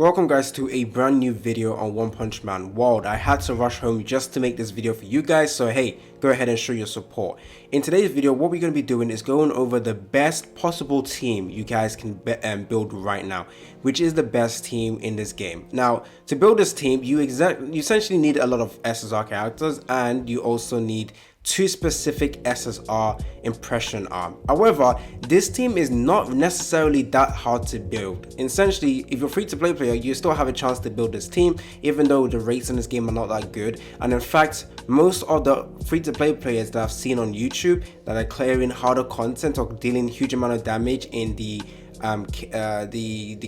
Welcome guys to a brand new video on One Punch Man World. I had to rush home just to make this video for you guys, so hey, go ahead and show your support. In today's video, what we're going to be doing is going over the best possible team you guys can build right now, which is the best team in this game. Now, to build this team, you essentially need a lot of SSR characters, and you also need two specific SSR impression arm. However, this team is not necessarily that hard to build. Essentially, if you're a free-to-play player, you still have a chance to build this team, even though the rates in this game are not that good. And in fact, most of the free-to-play players that I've seen on YouTube that are clearing harder content or dealing huge amount of damage in the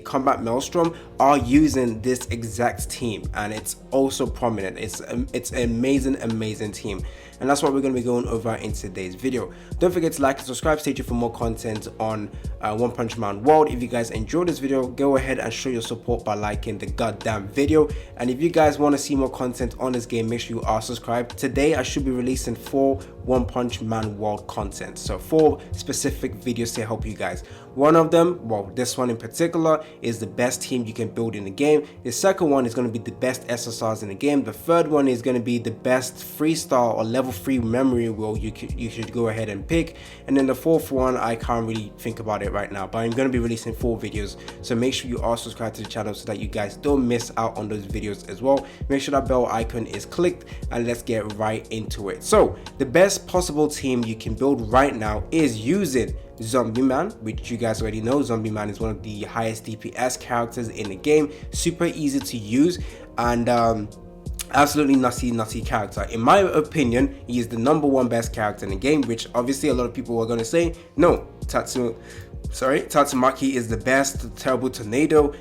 combat maelstrom are using this exact team, and it's also prominent. It's an amazing team, and that's what we're going to be going over in today's video. Don't forget to like and subscribe, stay tuned for more content on One Punch Man World. If you guys enjoyed this video, go ahead and show your support by liking the goddamn video, and if you guys want to see more content on this game, make sure you are subscribed. Today I should be releasing 4 One Punch Man World content, so 4 specific videos to help you guys. One of them, well, this one in particular, is the best team you can build in the game. The second one is going to be the best SSRs in the game. The third one is going to be the best freestyle or level 3 memory wheel you should go ahead and pick. And then the fourth one, I can't really think about it right now, but I'm going to be releasing 4 videos, so make sure you are subscribed to the channel so that you guys don't miss out on those videos as well. Make sure that bell icon is clicked, and let's get right into it. So the best possible team you can build right now is using Zombie Man, which you guys already know. Zombie Man is one of the highest DPS characters in the game, super easy to use, and absolutely nutty character. In my opinion, he is the #1 best character in the game, which obviously a lot of people are going to say no, Tatsumaki is the best. Terrible Tornado,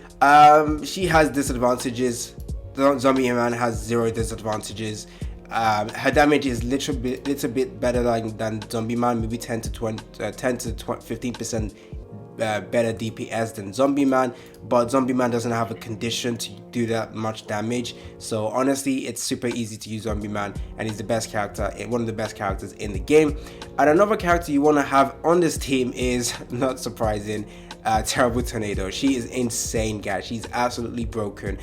she has disadvantages. Zombie Man has 0 disadvantages. Her damage is little bit better than Zombie Man, maybe 10 to 15% better DPS than Zombie Man, but Zombie Man doesn't have a condition to do that much damage. So honestly, it's super easy to use Zombie Man, and he's the best character, one of the best characters in the game. And another character you want to have on this team is, not surprising, Terrible Tornado. She is insane, guys. She's absolutely broken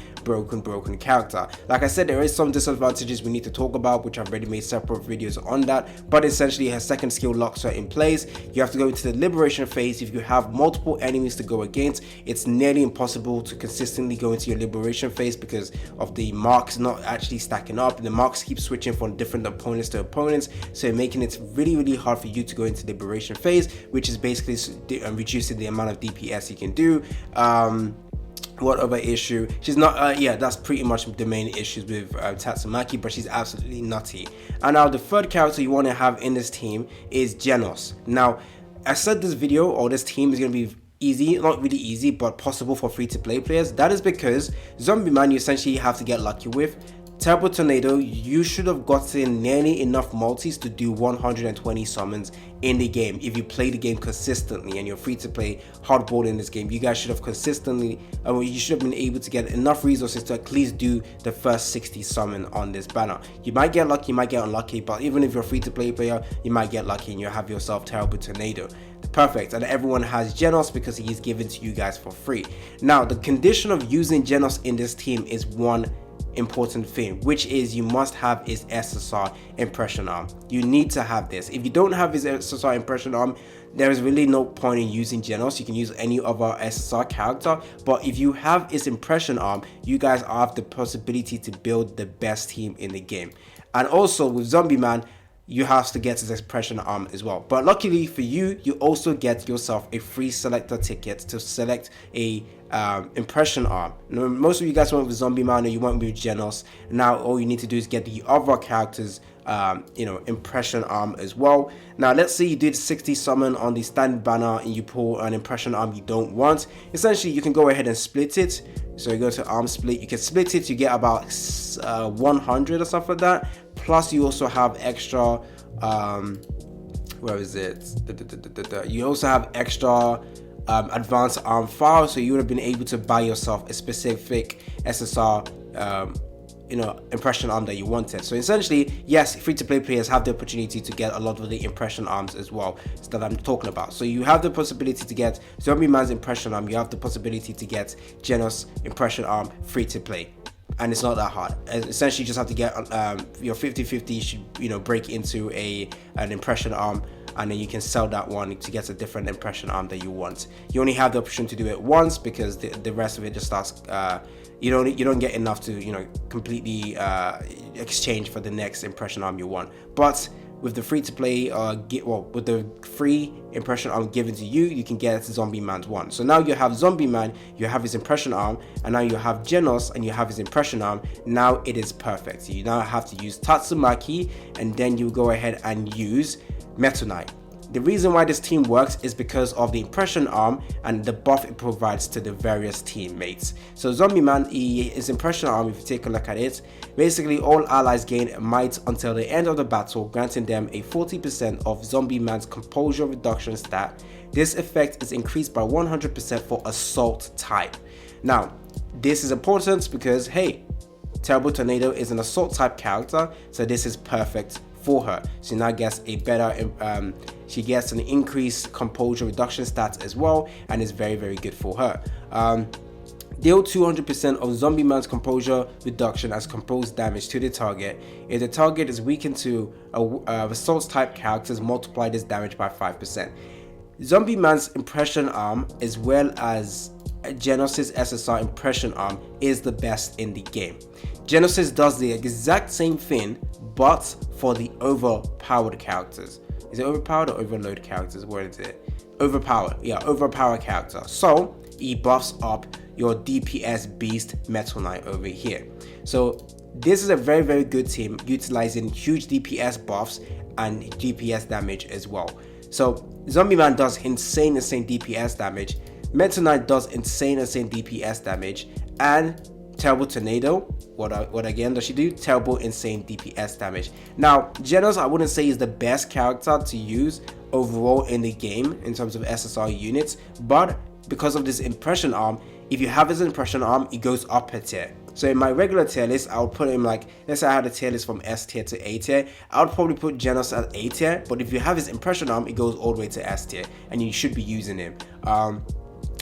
character. Like I said, there is some disadvantages we need to talk about, which I've already made separate videos on that, but essentially her second skill locks her in place. You have to go into the liberation phase. If you have multiple enemies to go against, it's nearly impossible to consistently go into your liberation phase because of the marks not actually stacking up. The marks keep switching from different opponents to opponents, so making it really hard for you to go into liberation phase, which is basically reducing the amount of DPS you can do. What other issue? She's not yeah, that's pretty much the main issues with Tatsumaki, but she's absolutely nutty. And now the third character you want to have in this team is Genos. Now, I said this video or this team is going to be easy, not really easy, but possible for free-to-play players. That is because Zombie Man you essentially have to get lucky with. Terrible Tornado, you should have gotten nearly enough multis to do 120 summons in the game. If you play the game consistently and you're free to play hardball in this game, you guys should have consistently, you should have been able to get enough resources to at least do the first 60 summon on this banner. You might get lucky, you might get unlucky, but even if you're a free to play player, you might get lucky and you have yourself Terrible Tornado. Perfect. And everyone has Genos because he is given to you guys for free. Now, the condition of using Genos in this team is one important thing, which is you must have his SSR impression arm. You need to have this. If you don't have his SSR impression arm, there is really no point in using Genos. You can use any other SSR character, but if you have his impression arm, you guys have the possibility to build the best team in the game. And also with Zombie Man, you have to get his impression arm as well. But luckily for you, you also get yourself a free selector ticket to select a impression arm. Now, most of you guys went with Zombie Man or you went with Genos. Now all you need to do is get the other characters impression arm as well. Now let's say you did 60 summon on the standard banner and you pull an impression arm you don't want. Essentially you can go ahead and split it. So you go to arm split, you can split it, you get about 100 or stuff like that. Plus you also have extra where is it, you also have extra advanced arm file, so you would have been able to buy yourself a specific SSR impression arm that you wanted. So essentially, yes, free-to-play players have the opportunity to get a lot of the impression arms as well that I'm talking about. So you have the possibility to get Zombie Man's impression arm, you have the possibility to get Genos impression arm free-to-play, and it's not that hard. Essentially, you just have to get your 50-50 should break into an impression arm, and then you can sell that one to get a different impression arm that you want. You only have the option to do it once, because the rest of it just starts you don't get enough to completely exchange for the next impression arm you want. But with the free to play with the free impression arm given to you, you can get Zombie Man's one. So now you have Zombie Man, you have his impression arm, and now you have Genos and you have his impression arm. Now it is perfect. You now have to use Tatsumaki, and then you go ahead and use Meta Knight. The reason why this team works is because of the impression arm and the buff it provides to the various teammates. So Zombie Man, his impression arm, if you take a look at it, basically all allies gain might until the end of the battle, granting them a 40% of Zombie Man's composure reduction stat. This effect is increased by 100% for assault type. Now, this is important because, hey, Terrible Tornado is an assault type character, so this is perfect for her. She now gets a better she gets an increased composure reduction stats as well, and is very, very good for her. Deal 200% of Zombie Man's composure reduction as composed damage to the target. If the target is weakened to assault type characters, multiply this damage by 5%. Zombie Man's impression arm, as well as Genos' SSR impression arm, is the best in the game. Genos does the exact same thing, but for the overpowered characters. Is it overpowered or overload characters? What is it? Overpowered. Yeah, overpowered character. So he buffs up your DPS beast Meta Knight over here. So this is a very, very good team, utilizing huge DPS buffs and DPS damage as well. So Zombie Man does insane DPS damage. Meta Knight does insane DPS damage, and Terrible Tornado, what again does she do? Terrible insane DPS damage. Now, Genos, I wouldn't say is the best character to use overall in the game in terms of SSR units, but because of this impression arm, if you have his impression arm, it goes up a tier. So in my regular tier list, I would put him like, let's say I had a tier list from S tier to A tier, I would probably put Genos at A tier, but if you have his impression arm, it goes all the way to S tier, and you should be using him.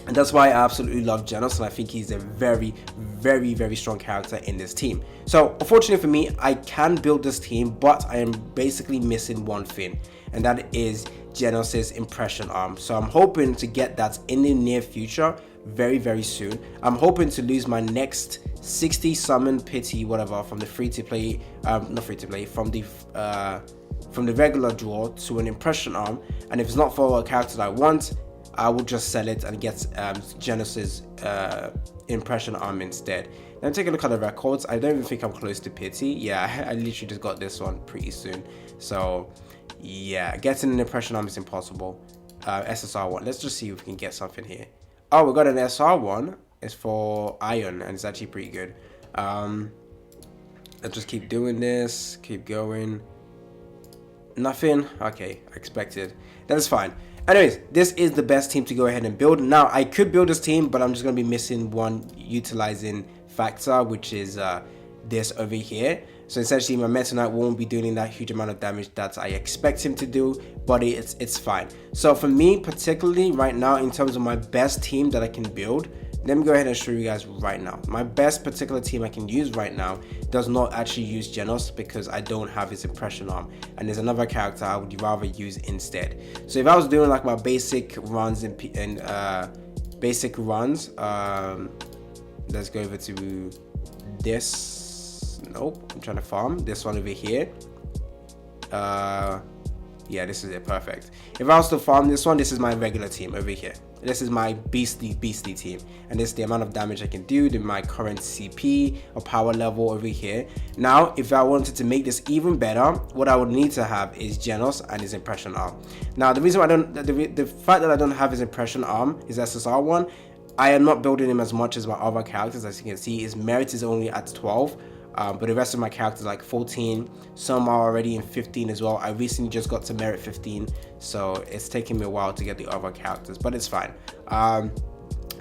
And that's why I absolutely love Genos, and I think he's a very, very, very strong character in this team. So unfortunately for me, I can build this team, but I am basically missing one thing, and that is Genos' impression arm. So I'm hoping to get that in the near future, very, very soon. I'm hoping to lose my next 60 summon pity whatever from the free to play, not free to play, from the regular draw to an impression arm, and if it's not for a character that I want, I will just sell it and get Genos' impression arm instead. Then take a look at the records. I don't even think I'm close to pity. Yeah, I literally just got this one pretty soon. So yeah, getting an impression arm is impossible. SSR one. Let's just see if we can get something here. Oh, we got an SR one. It's for Iron, and it's actually pretty good. Let's just keep doing this. Keep going. Nothing. Okay, I expected. That's fine. Anyways, this is the best team to go ahead and build. Now, I could build this team, but I'm just going to be missing one utilizing factor, which is this over here. So essentially, my Meta Knight won't be doing that huge amount of damage that I expect him to do, but it's fine. So for me, particularly right now, in terms of my best team that I can build, let me go ahead and show you guys right now. My best particular team I can use right now does not actually use Genos because I don't have his impression arm, and there's another character I would rather use instead. So if I was doing like my basic runs let's go over to this. Nope, I'm trying to farm this one over here. Yeah, this is it, perfect. If I was to farm this one, this is my regular team over here. This is my beastly team, and this is the amount of damage I can do to my current CP or power level over here. Now, if I wanted to make this even better, what I would need to have is Genos and his impression arm. Now, the reason why the fact that I don't have his impression arm, his SSR one, I am not building him as much as my other characters. As you can see, his merit is only at 12. But the rest of my characters like 14, some are already in 15 as well. I recently just got to merit 15, so it's taking me a while to get the other characters, but it's fine.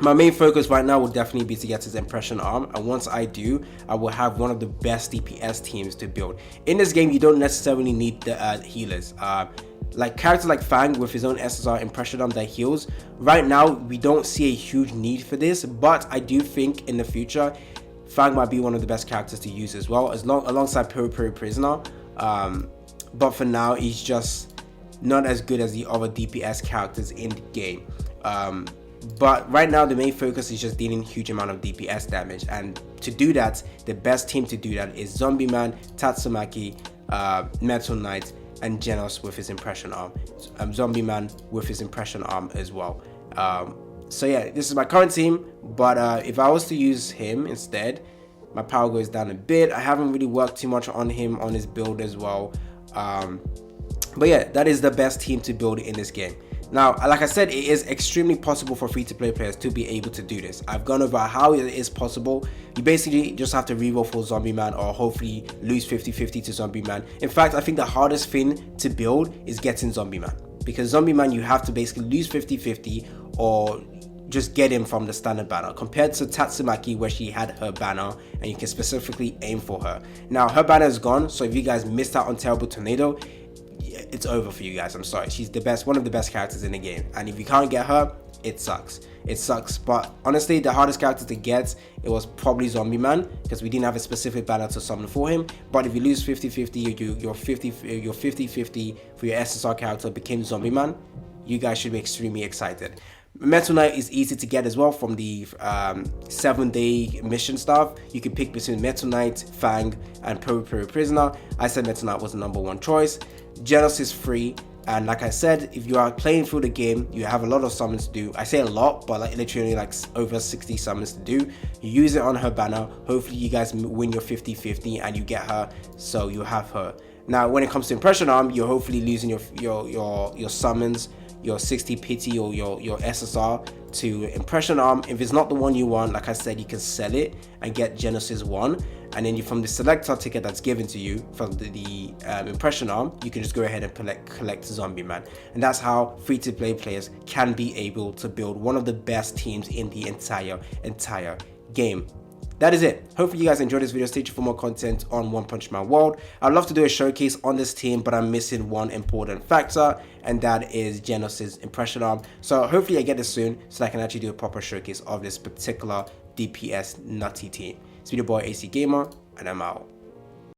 My main focus right now will definitely be to get his impression arm, and once I do, I will have one of the best DPS teams to build. In this game, you don't necessarily need the healers. Like characters like Fang with his own SSR impression arm that heals. Right now, we don't see a huge need for this, but I do think in the future, Fang might be one of the best characters to use as well, alongside Puri Prisoner. But for now, he's just not as good as the other DPS characters in the game. But right now the main focus is just dealing huge amount of DPS damage, and to do that, the best team to do that is Zombie Man, Tatsumaki, Metal Knight, and Genos with his impression arm. Zombie Man with his impression arm as well. So yeah, this is my current team, but if I was to use him instead, my power goes down a bit. I haven't really worked too much on him, on his build as well. But yeah, that is the best team to build in this game. Now, like I said, it is extremely possible for free-to-play players to be able to do this. I've gone over how it is possible. You basically just have to reroll for Zombie Man, or hopefully lose 50-50 to Zombie Man. In fact, I think the hardest thing to build is getting Zombie Man, because Zombie Man, you have to basically lose 50-50 or just get him from the standard banner, compared to Tatsumaki, where she had her banner and you can specifically aim for her. Now her banner is gone, so if you guys missed out on Terrible Tornado, it's over for you guys. I'm sorry, she's the best, one of the best characters in the game, and if you can't get her, it sucks. But honestly, the hardest character to get, it was probably Zombie Man, because we didn't have a specific banner to summon for him. But if you lose 50-50, your 50-50 for your SSR character became Zombie Man, you guys should be extremely excited. Metal Knight is easy to get as well from the 7-day mission stuff. You can pick between Metal Knight, Fang, and Puri Prisoner. I said Metal Knight was the #1 choice. Genos is free, and like I said, if you are playing through the game, you have a lot of summons to do. I say a lot, but like literally like over 60 summons to do. You use it on her banner. Hopefully you guys win your 50-50 and you get her, so you have her. Now when it comes to impression arm, you're hopefully losing your summons, your 60 pity or your SSR to impression arm. If it's not the one you want, like I said, you can sell it and get Genesis 1, and then from the selector ticket that's given to you from the impression arm, you can just go ahead and collect Zombie Man. And that's how free-to-play players can be able to build one of the best teams in the entire game. That is it. Hopefully you guys enjoyed this video. Stay tuned for more content on One Punch Man World. I'd love to do a showcase on this team, but I'm missing one important factor, and that is Genos' impression arm. So hopefully I get this soon, so I can actually do a proper showcase of this particular DPS nutty team. It's been your boy AC Gamer, and I'm out.